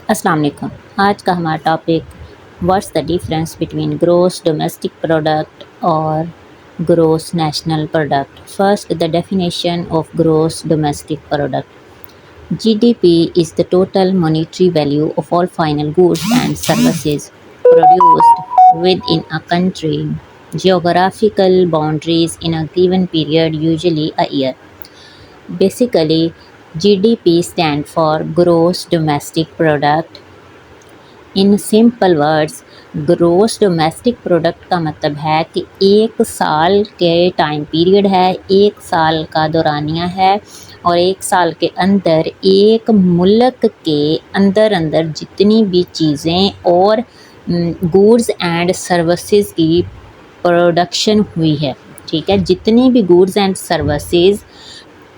अस्सलाम वालेकुम। आज का हमारा topic what's the difference between gross domestic product और gross national product. First, the definition of gross domestic product. GDP is the total monetary value of all final goods and services produced within a country, geographical boundaries in a given period, usually a year. Basically, GDP stand for gross domestic product. In simple words, gross domestic product का मतलब है कि एक साल के time period है, एक साल का दौरानिया है और एक साल के अंदर एक मुल्क के अंदर अंदर जितनी भी चीज़ें और गुड्स एंड सर्विसेज की प्रोडक्शन हुई है, ठीक है, जितनी भी गुड्स एंड सर्विसेज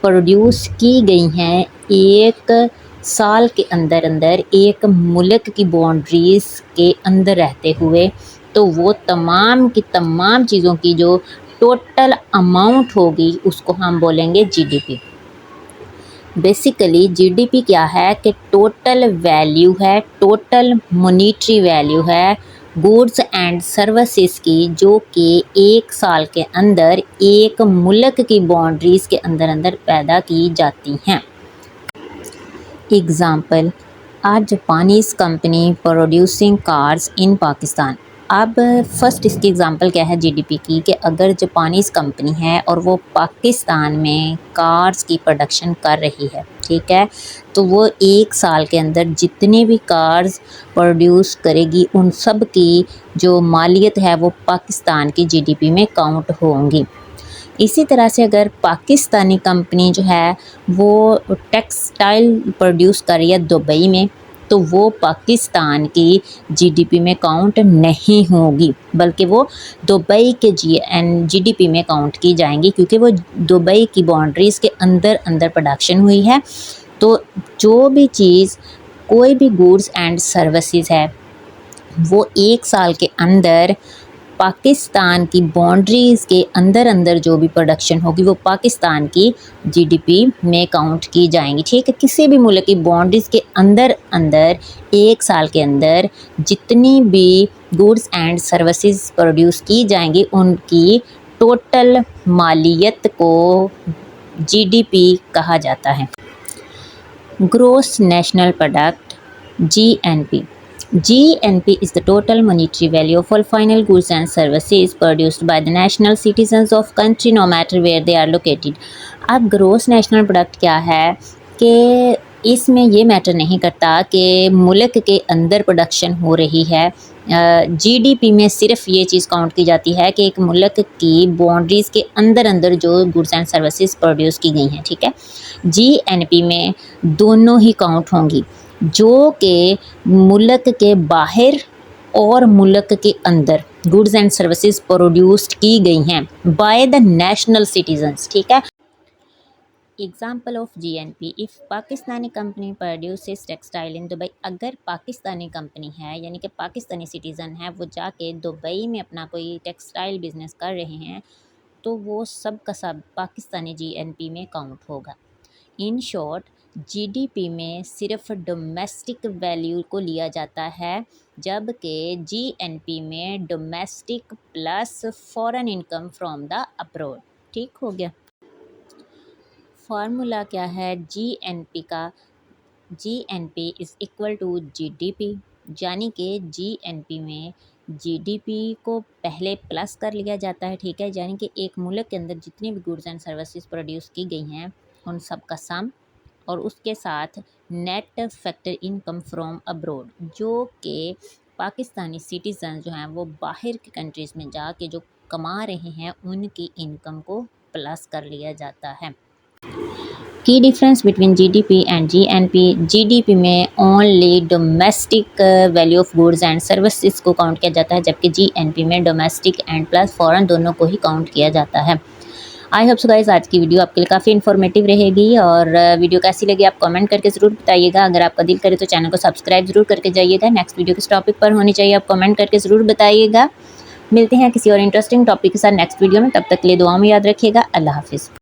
प्रोड्यूस की गई हैं एक साल के अंदर अंदर एक मुल्क की बाउंड्रीज़ के अंदर रहते हुए, तो वो तमाम की तमाम चीज़ों की जो टोटल अमाउंट होगी उसको हम बोलेंगे जीडीपी। बेसिकली जीडीपी क्या है कि टोटल वैल्यू है, टोटल मॉनेटरी वैल्यू है गुड्स एंड सर्विसेज की, जो कि एक साल के अंदर एक मुल्क की बाउंड्रीज़ के अंदर अंदर पैदा की जाती हैं। एग्ज़ाम्पल, आ जापानीज़ कंपनी प्रोड्यूसिंग कार्स इन पाकिस्तान। अब फर्स्ट इसकी एग्ज़ाम्पल क्या है जीडीपी की, कि अगर जापानीज़ कंपनी है और वो पाकिस्तान में कार्स की प्रोडक्शन कर रही है, ठीक है, तो वो एक साल के अंदर जितने भी कार्स प्रोड्यूस करेगी उन सब की जो मालियत है वो पाकिस्तान की जीडीपी में काउंट होंगी। इसी तरह से अगर पाकिस्तानी कंपनी जो है वो टेक्सटाइल प्रोड्यूस कर रही है दुबई में, तो वो पाकिस्तान की जीडीपी में काउंट नहीं होगी, बल्कि वो दुबई के जीडीपी में काउंट की जाएंगी, क्योंकि वो दुबई की बाउंड्रीज़ के अंदर अंदर प्रोडक्शन हुई है। तो जो भी चीज़, कोई भी गुड्स एंड सर्विसेज है, वो एक साल के अंदर पाकिस्तान की बाउंड्रीज़ के अंदर अंदर जो भी प्रोडक्शन होगी वो पाकिस्तान की जीडीपी में काउंट की जाएंगी, ठीक है। किसी भी मुल्क की बाउंड्रीज़ के अंदर अंदर एक साल के अंदर जितनी भी गुड्स एंड सर्विसेज प्रोड्यूस की जाएंगी उनकी टोटल मालियत को जीडीपी कहा जाता है। Gross national product, GNP. GNP is the total monetary value of all final goods and services produced by the national citizens of country no matter where they are located। अब gross national product क्या है कि इसमें ये matter नहीं करता कि मुल्क के अंदर प्रोडक्शन हो रही है। जीडीपी में सिर्फ ये चीज़ काउंट की जाती है कि एक मुल्क की बाउंड्रीज़ के अंदर अंदर जो गुड्स एंड सर्विसेज प्रोड्यूस की गई हैं, ठीक है। जीएनपी में दोनों ही काउंट होंगी, जो कि मुल्क के बाहर और मुल्क के अंदर गुड्स एंड सर्विसेज प्रोड्यूस की गई हैं बाय द नेशनल सिटीजन्स, ठीक है। Example of GNP, if Pakistani company produces textile in Dubai. अगर पाकिस्तानी कंपनी है यानी कि पाकिस्तानी सिटीज़न है, वो जाके दुबई में अपना कोई टेक्सटाइल बिजनेस कर रहे हैं, तो वो सब का सब पाकिस्तानी जीएनपी में काउंट होगा। इन शॉर्ट, जीडीपी में सिर्फ डोमेस्टिक वैल्यू को लिया जाता है, जबकि जीएनपी में domestic plus foreign income from the abroad, ठीक हो गया। फार्मूला क्या है जीएनपी का? GNP is equal to GDP, यानी कि जीएनपी में जीडीपी को पहले प्लस कर लिया जाता है, ठीक है, यानी कि एक मुल्क के अंदर जितनी भी गुड्स एंड सर्विसेज प्रोड्यूस की गई हैं उन सब का सम, और उसके साथ net factor income from abroad, जो कि पाकिस्तानी सिटीज़न जो हैं वो बाहर के कंट्रीज़ में जाके जो कमा रहे हैं उनकी इनकम को प्लस कर लिया जाता है। की difference between GDP and GNP, GDP में only domestic value of goods and services को काउंट किया जाता है, जबकि जीएनपी में डोमेस्टिक एंड प्लस फॉरेन दोनों को ही काउंट किया जाता है। आई होप सो गाइस आज की वीडियो आपके लिए काफ़ी इन्फॉर्मेटिव रहेगी, और वीडियो कैसी लगी आप कमेंट करके ज़रूर बताइएगा। अगर आपका दिल करे तो चैनल को सब्सक्राइब ज़रूर करके जाइएगा। नेक्स्ट वीडियो किस टॉपिक पर होनी चाहिए आप कमेंट करके ज़रूर बताइएगा। मिलते हैं किसी और इंटरेस्टिंग टॉपिक के साथ नेक्स्ट वीडियो में, तब तक के लिए दुआओं में याद रखिएगा। अल्लाह हाफिज़।